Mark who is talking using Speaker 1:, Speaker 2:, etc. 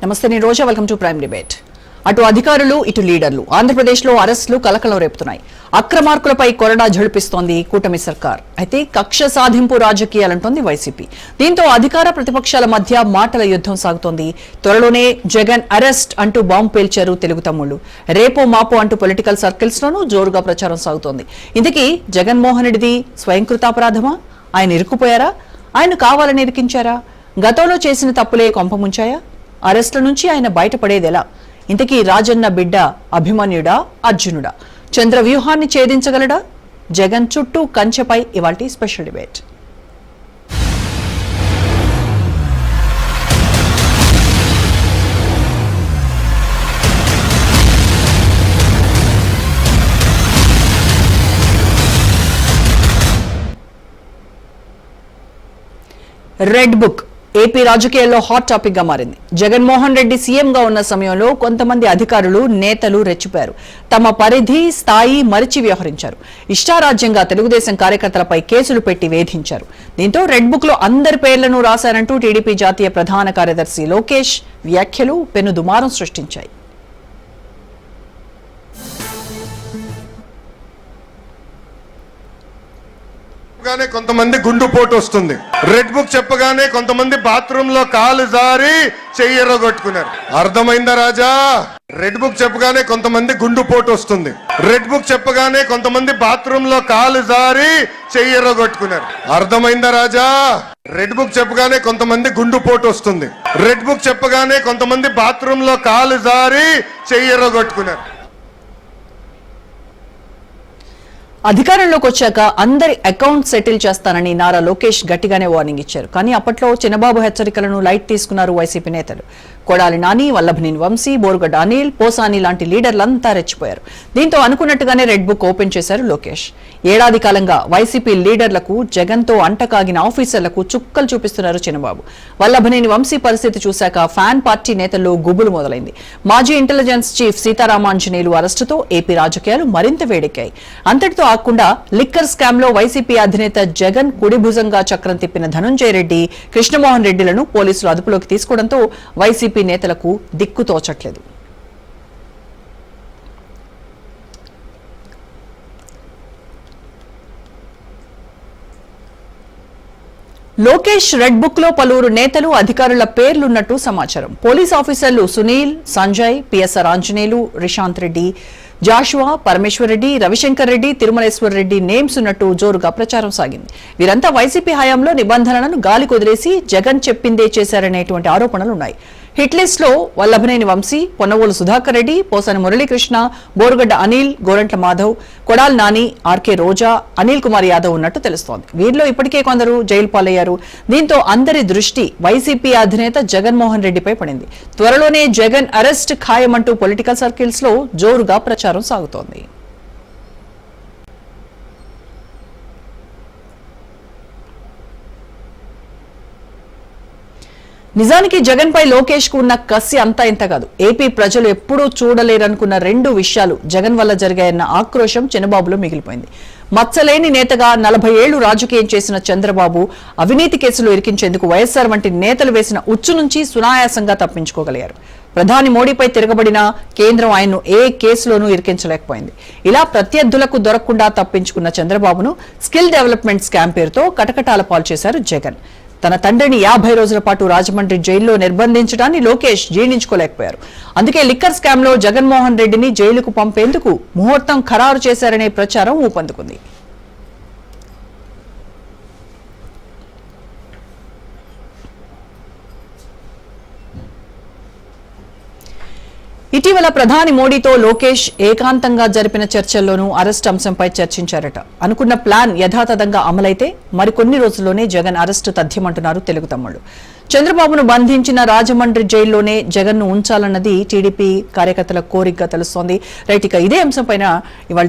Speaker 1: నమస్తే, నేను Roja. Welcome to prime debate. అటు అధికారులు ఇటు లీడర్లు ఆంధ్రప్రదేశ్లో అరెస్టులు కలకలం రేపుతున్నాయి. అక్రమార్కులపై కొరడా ఝడిపిస్తోంది కూటమి సర్కార్. అయితే కక్ష సాధింపు రాజకీయాలంటోంది వైసీపీ. దీంతో అధికార ప్రతిపక్షాల మధ్య మాటల యుద్ధం సాగుతోంది. త్వరలోనే జగన్ అరెస్ట్ అంటూ బాంబు పేల్చారు తెలుగు తమ్ముళ్లు. రేపో మాపో అంటూ పొలిటికల్ సర్కిల్స్ లోనూ జోరుగా ప్రచారం సాగుతోంది. ఇందుకీ జగన్మోహన్ రెడ్డిది స్వయంకృతాపరాధమా? ఆయన ఇరుక్కుపోయారా? ఆయన కావాలని ఇరికించారా? గతంలో చేసిన తప్పులే కొంపముంచాయా? అరెస్టుల నుంచి ఆయన బయటపడేదెలా? ఇంతకీ రాజన్న బిడ్డ అభిమన్యుడా అర్జునుడా? చంద్రవ్యూహాన్ని ఛేదించగలడా? జగన్ చుట్టూ కంచెపై ఇవాల్టి special debate. Red book AP రాజకీయాల్లో హాట్ టాపిక్ గా మారింది. జగన్మోహన్ రెడ్డి సీఎంగా ఉన్న సమయంలో కొంతమంది అధికారులు, నేతలు రెచ్చిపోయారు. తమ పరిధి, స్థాయి మరిచి వ్యవహరించారు. ఇష్టారాజ్యంగా తెలుగుదేశం కార్యకర్తలపై కేసులు పెట్టి వేధించారు. దీంతో రెడ్ బుక్ లో అందరి పేర్లను రాశారంటూ టీడీపీ జాతీయ ప్రధాన కార్యదర్శి లోకేష్ వ్యాఖ్యలు పెను దుమారం సృష్టించాయి.
Speaker 2: కొంతమంది గుండుపోటు వస్తుంది. రెడ్ బుక్ చెప్పగానే కొంతమంది బాత్రూమ్ లో కాలు జారి చెయ్యరగొట్టుకున్నారు. అర్థమైందా రాజా? రెడ్ బుక్ చెప్పగానే కొంతమంది గుండుపోటు వస్తుంది. రెడ్ బుక్ చెప్పగానే కొంతమంది బాత్రూమ్ లో కాలు జారి చెయ్యరగొట్టుకున్నారు. అర్థమైందా రాజా? రెడ్ బుక్ చెప్పగానే కొంతమంది గుండుపోటు వస్తుంది. రెడ్ బుక్ చెప్పగానే కొంతమంది బాత్రూమ్ లో కాలు జారి చెయ్యరగొట్టుకున్నారు.
Speaker 1: అధికారంలోకి వచ్చాక అందరి అకౌంట్ సెటిల్ చేస్తానని నారా లోకేష్ గట్టిగానే వార్నింగ్ ఇచ్చారు. కానీ అప్పట్లో చిన్నబాబు హెచ్చరికలను లైట్ తీసుకున్నారు వైసీపీ నేతలు. కొడాలి నాని, వల్లభనేని వంశీ, బోరుగడ్డ అనిల్, పోసాని లాంటి లీడర్లంతా రెచ్చిపోయారు. దీంతో అనుకున్నట్టుగానే రెడ్ బుక్ ఓపెన్ చేశారు లోకేష్. ఏడాది కాలంగా వైసీపీ లీడర్లకు, జగన్తో అంటకాగిన ఆఫీసర్లకు చుక్కలు చూపిస్తున్నారు చిన్నబాబు. వల్లభనేని వంశీ పరిస్థితి చూశాక ఫ్యాన్ పార్టీ నేతల్లో గుబులు మొదలైంది. మాజీ ఇంటెలిజెన్స్ చీఫ్ సీతారామాంజనేయులు అరెస్టుతో ఏపీ రాజకీయాలు మరింత వేడెక్కాయి. అంతటితో ఆకుండా లిక్కర్ స్కామ్ లో వైసీపీ అధినేత జగన్ కుడిభుజంగా చక్రం తిప్పిన ధనుంజయ రెడ్డి, కృష్ణమోహన్ రెడ్డిలను పోలీసులు అదుపులోకి తీసుకోవడంతో వైసీపీ నేతలకు దిక్కు తోచట్లేదు. లోకేష్ రెడ్ బుక్ లో పలువురు నేతలు, అధికారుల పేర్లున్నట్టు సమాచారం. పోలీస్ ఆఫీసర్లు సునీల్, సంజయ్, పిఎస్ఆర్ ఆంజనేయులు, రిషాంత్ రెడ్డి, జాషువా, పరమేశ్వర్ రెడ్డి, రవిశంకర్ రెడ్డి, తిరుమలేశ్వర్ రెడ్డి నేమ్స్ ఉన్నట్టు జోరుగా ప్రచారం సాగింది. వీరంతా వైసీపీ హయాంలో నిబంధనలను గాలి కుదిలేసి జగన్ చెప్పిందే చేశారనేటువంటి ఆరోపణలున్నాయి. హిట్ లిస్ట్ లో వల్లభనేని వంశీ, పొన్నవోలు సుధాకర్ రెడ్డి, పోసాని మురళీకృష్ణ, బోరుగడ్డ అనిల్, గోరంట్ల మాధవ్, కొడాల్ నాని, ఆర్కే రోజా, అనిల్ కుమార్ యాదవ్ ఉన్నట్టు తెలుస్తోంది. వీరిలో ఇప్పటికే కొందరు జైలు పాలయ్యారు. దీంతో అందరి దృష్టి వైసీపీ అధినేత జగన్మోహన్ రెడ్డిపై పడింది. త్వరలోనే జగన్ అరెస్ట్ ఖాయమంటూ పొలిటికల్ సర్కిల్స్ లో జోరుగా ప్రచారం సాగుతోంది. నిజానికి జగన్ పై లోకేష్ కు ఉన్న కసి అంతా ఇంత కాదు. ఏపీ ప్రజలు ఎప్పుడూ చూడలేరనుకున్న రెండు విషయాలు జగన్ వల్ల జరిగాయన్న ఆక్రోశం చంద్రబాబులో మిగిలిపోయింది. మచ్చలేని నేతగా 40 ఏళ్లు రాజకీయం చేసిన చంద్రబాబు అవినీతి కేసులు ఇరికించేందుకు వైఎస్ఆర్ వంటి నేతలు వేసిన ఉచ్చు నుంచి సునాయాసంగా తప్పించుకోగలిగారు. ప్రధాని మోడీపై తిరగబడిన కేంద్రం ఆయన్ను ఏ కేసులోనూ ఇరికించలేకపోయింది. ఇలా ప్రత్యర్థులకు దొరకకుండా తప్పించుకున్న చంద్రబాబును స్కిల్ డెవలప్మెంట్ స్కామ్ పేరుతో కటకటాల పాలు చేశారు జగన్. తన తండ్రిని 50 రోజుల పాటు రాజమండ్రి జైల్లో నిర్బంధించడాన్ని లోకేష్ జీర్ణించుకోలేకపోయారు. అందుకే లిక్కర్ స్కామ్ లో జగన్మోహన్ రెడ్డిని జైలుకు పంపేందుకు ముహూర్తం ఖరారు చేశారనే ప్రచారం ఊపందుకుంది. ఇటీవల ప్రధాని మోడీతో లోకేష్ ఏకాంతంగా జరిపిన చర్చల్లోనూ అరెస్ట్ అంశంపై చర్చించారట. అనుకున్న ప్లాన్ యథాతథంగా అమలైతే మరికొన్ని రోజుల్లోనే జగన్ అరెస్టు తథ్యమంటున్నారు తెలుగు తమ్ముళ్లు. చంద్రబాబును బంధించిన రాజమండ్రి జైల్లోనే జగన్ ను ఉంచాలన్నది టీడీపీ కార్యకర్తల కోరికగా తెలుస్తోంది. రైట్, ఇక ఇదే అంశంపైన ఇవాళ